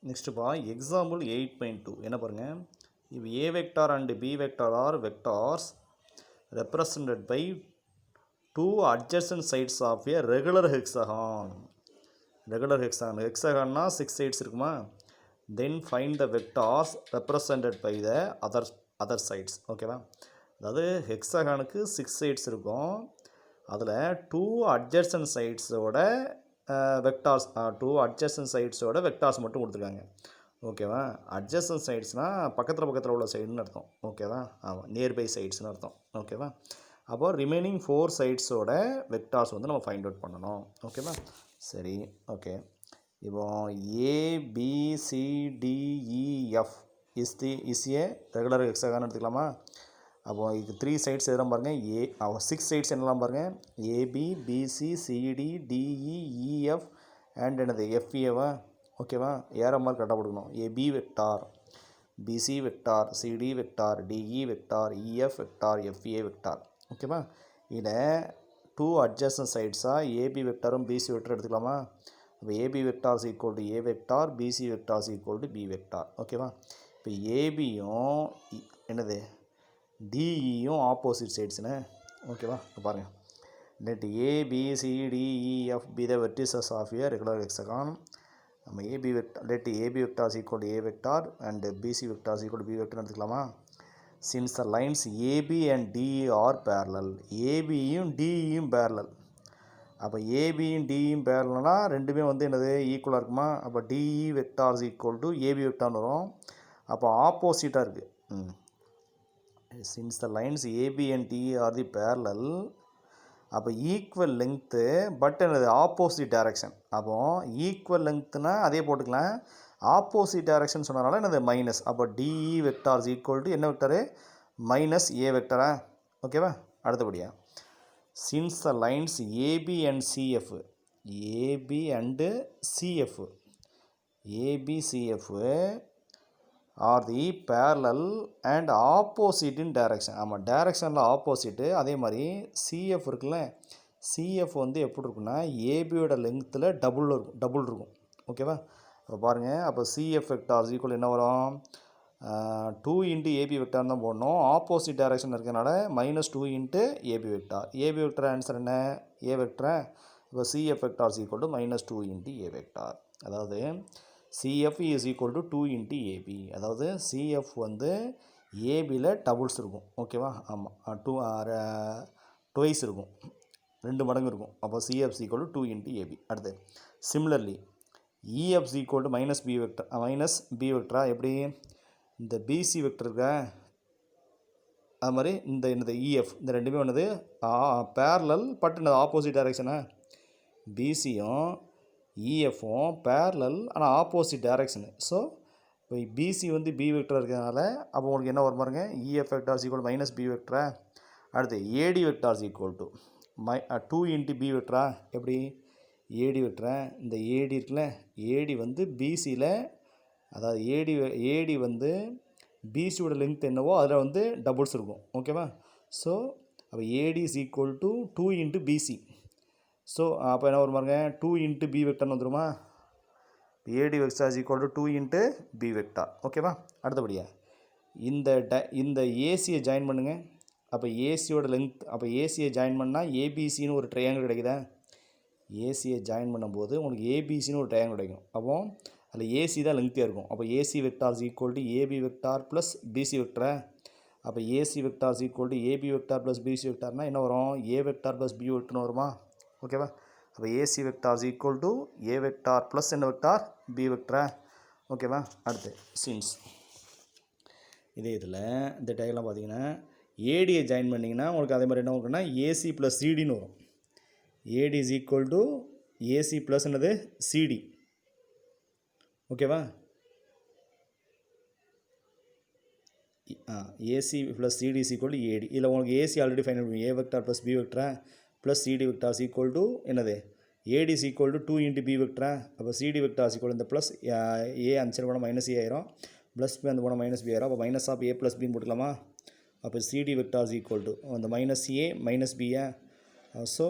Next பா example 8.2 என்ன பாருங்கள். if a vector and b vector are vectors represented by two adjacent sides of a regular hexagon. ஹெக்ஸாகான்னா 6 sides இருக்குமா. then find the vectors represented by the other sides. ஓகேவா. அதாவது ஹெக்ஸாகானுக்கு 6 sides இருக்கும். அதில் 2 adjacent sidesோட vectors 2 adjacent sidesோட vectors மட்டும் கொடுத்துருக்காங்க. ஓகேவா. Adjacent சைட்ஸ்னால் பக்கத்தில் உள்ள சைடுன்னு அர்த்தம். ஓகேவா. ஆமாம், நியர்பை சைட்ஸ்னு அர்த்தம். ஓகேவா. அப்போ ரிமைனிங் 4 சைட்ஸோட வெக்டார்ஸ் வந்து நம்ம ஃபைண்ட் அவுட் பண்ணணும். ஓகேவா. சரி, ஓகே. இப்போ ABCDEF இஸ் ஏ ரெகுலர் ஹெக்ஸாகான் எடுத்துக்கலாமா. அப்போது இதுக்கு 3 சைட்ஸ் எதெல்லாம் பாருங்கள். 6 சைட்ஸ் என்னெல்லாம் பாருங்கள். ABBCCDDEEF அண்ட் என்னது FEவா. ஓகேவா. ஏரோ மார்க் கரெக்டாக கொடுக்கணும். AB vector, BC vector, CD vector, DE vector, EF vector, FA vector. ஓகேவா. இதில் 2 அட்ஜசன்ட் சைட்ஸாக AB வெக்டாரும் BC வெக்டார் எடுத்துக்கலாமா. இப்போ AB vectors equal to A vector, BC vectors equal to B vector. ஓகேவா. இப்போ ABயும் என்னது DEயும் ஆப்போசிட் சைட்ஸுன்னு. ஓகேவா. இப்போ பாருங்கள். let ABCDEF be the vertices of a regular hexagon. நம்ம let AB vectors equal to A vector and BC vectors equal to B vector எடுத்துக்கலாமா. since the lines AB and DE are parallel, ABயும் DEயும் parallel. அப்போ ABயும் DEயும் parallelனா ரெண்டுமே வந்து என்னது ஈக்குவலாக இருக்குமா. அப்போ DE vectors equal to AB vectorனு வரும். அப்போ ஆப்போசிட்டாக இருக்குது. since the lines AB and DE are the parallel, அப்போ ஈக்குவல் லெங்க்த்து பட் என்னது ஆப்போசிட் டைரக்ஷன். அப்போது ஈக்குவல் லெங்க்த்துனா அதே போட்டுக்கலாம். ஆப்போசிட் டைரக்ஷன் சொன்னதுனால என்னது மைனஸ். அப்போ DE வெக்டார்ஸ் ஈக்குவல் டு என்ன வெக்டரு மைனஸ் A வெக்டரா. ஓகேவா. அடுத்தபடியாக since the lines AB and CF are the parallel and opposite in direction. ஆமாம், டைரக்ஷனில் ஆப்போசிட்டு. அதே மாதிரி CF இருக்குல்ல, CF வந்து எப்படி இருக்குன்னா ஏபியோட லெங்க்த்தில் டபுள் இருக்கும். ஓகேவா. அப்போ பாருங்கள். அப்போ CF வெக்டார்ஸ் ஈக்குவல் என்ன வரும். 2 இன்ட்டு AB வெக்டார் தான் போடணும். ஆப்போசிட் டைரக்ஷன் இருக்கிறனால -2 into AB vector. AB vector answer என்ன A வெக்டரா. இப்போ CF vectors equal to -2 into A vector. அதாவது CF is equal to 2 into AB. அதாவது CF வந்து ஏபியில் டபுள்ஸ் இருக்கும். ஓகேவா. ஆமாம், 2 இருக்கும், 2 மடங்கு இருக்கும். அப்போ CF is equal to 2 into AB. அடுத்து similarly EF is equal to -B வெக்டரா. எப்படி இந்த BC வெக்டர் இருக்கா, அது மாதிரி இந்த EF இந்த ரெண்டுமே ஒன்றுது பேரலல் பட் இந்த ஆப்போசிட் டைரக்ஷனா. BCயும் EFும் பேரலல் ஆனால் ஆப்போசிட் டைரக்ஷனு. ஸோ இப்போ BC வந்து B வெக்டர் இருக்கிறதுனால அப்போ உங்களுக்கு என்ன வரும் பாருங்க. EF vectors equal -B வெக்டரா. அடுத்து AD vectors equal to 2 into B வெக்டரா. எப்படி AD வெக்டரா. இந்த AD இருக்குல்ல, AD வந்து BCயில், அதாவது AD வந்து BCயோட லெங்க்த் என்னவோ அதில் வந்து டபுள்ஸ் இருக்கும். ஓகேவா. ஸோ அப்போ AD is equal to 2 into BC. So அப்போ என்ன வரும் பாருங்க. 2 இன்ட்டு B வெக்டர்னு வந்துருமா. AD vector is equal to 2 into B vector. ஓகேவா. அடுத்தபடியாக இந்த ஏசியை ஜாயின் பண்ணுங்கள். அப்போ ஏசியோட லெங்க்த், அப்போ ஏசியை ஜாயின் பண்ணால் ABCன்னு ஒரு ட்ரையாங்கிள் கிடைக்குதா. ஏசியை ஜாயின் பண்ணும்போது உங்களுக்கு ABCன்னு ஒரு ட்ரையாங்கிள் கிடைக்கும். அப்போ அதில் AC தான் லெங்க்த்தியாக இருக்கும். அப்போ AC vector is equal to AB vector plus BC வெக்டரா. அப்போ AC vector is equal to AB vector plus BC வெக்டார்னால் என்ன வரும். A வெக்டார் ப்ளஸ் B வெக்டர்னு வருமா. ஓகேவா. அப்போ AC vector is equal to A vector plus என்ன வெக்டார் B வெக்டரா. ஓகேவா. அடுத்து since இதே இதில் இந்த டயக்ராம் பார்த்தீங்கன்னா ஏடியை ஜாயின் பண்ணிங்கன்னா உங்களுக்கு அதே மாதிரி என்ன இருக்குன்னா AC ப்ளஸ் CDன்னு வரும். AD is equal to AC plus என்னது CD. ஓகேவா. AC plus CD is equal to AD. இதில் உங்களுக்கு AC ஆல்ரெடி ஃபைண்ட் பண்ணுவீங்க. A வெக்டார் ப்ளஸ் B வெக்டரா plus CD vector is equal to என்னது AD is equal to 2 into B வெக்டரா. அப்போ CD vector is equal இந்த plus A அஞ்சு போனால் -A ஆயிரும், ப்ளஸ் B அந்த போனால் -B ஆயிரும். அப்போ மைனஸ் ஆஃப் A ப்ளஸ் பின்னு போட்டுக்கலாமா. அப்போ CD vector is equal to அந்த -A -B. So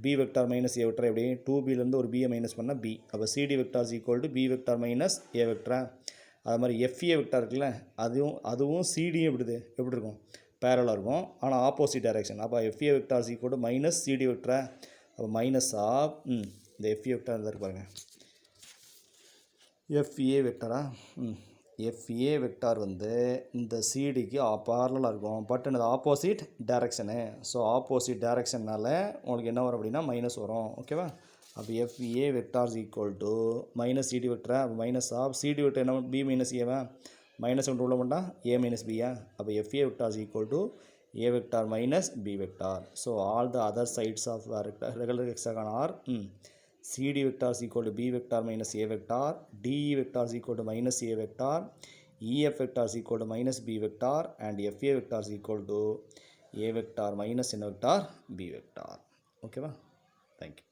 B vector minus A vector எப்படி 2bலேருந்து ஒரு பியை மைனஸ் பண்ணால் பி. அப்போ CD vector equal to B vector minus A வெக்டரா. அது மாதிரி எஃப்ஏ வெக்டார் இருக்குல்ல, அதுவும் சிடியும் எப்படி இருக்கும், பேரலாக இருக்கும், ஆனால் ஆப்போசிட் டைரக்ஷன். அப்போ FA vector equal to minus CD வெக்டரா. அப்போ மைனஸ் ஆஃப் இந்த எஃப்ஏ வெக்டார் இருக்கு பாருங்க, எஃப்ஏ வெக்டாரா. எஃப்ஏ வெக்டார் வந்து இந்த சிடிக்கு பேரலாக இருக்கும், பட் இந்த ஆப்போசிட் டைரக்ஷனு. ஸோ ஆப்போசிட் டைரக்ஷனால் உங்களுக்கு என்ன வரும் அப்படின்னா மைனஸ் வரும். ஓகேவா. அப்போ FA vector equal to minus CD வெக்டரா. அப்போ மைனஸ் ஆஃப் சிடி வெக்டர் என்ன, பி மைனஸ் ஏவா, மைனஸ் ஒன்று உள்ள பண்ணா ஏ மைனஸ் பியா. அப்போ FA vector equal to A vector minus B vector. So all the other sides of regular hexagon are CD vector is equal to B vector minus A vector, DE vector is equal to minus A vector, EF vector is equal to minus B vector, and FA vector is equal to A vector minus N vector B vector. Okay, thank you.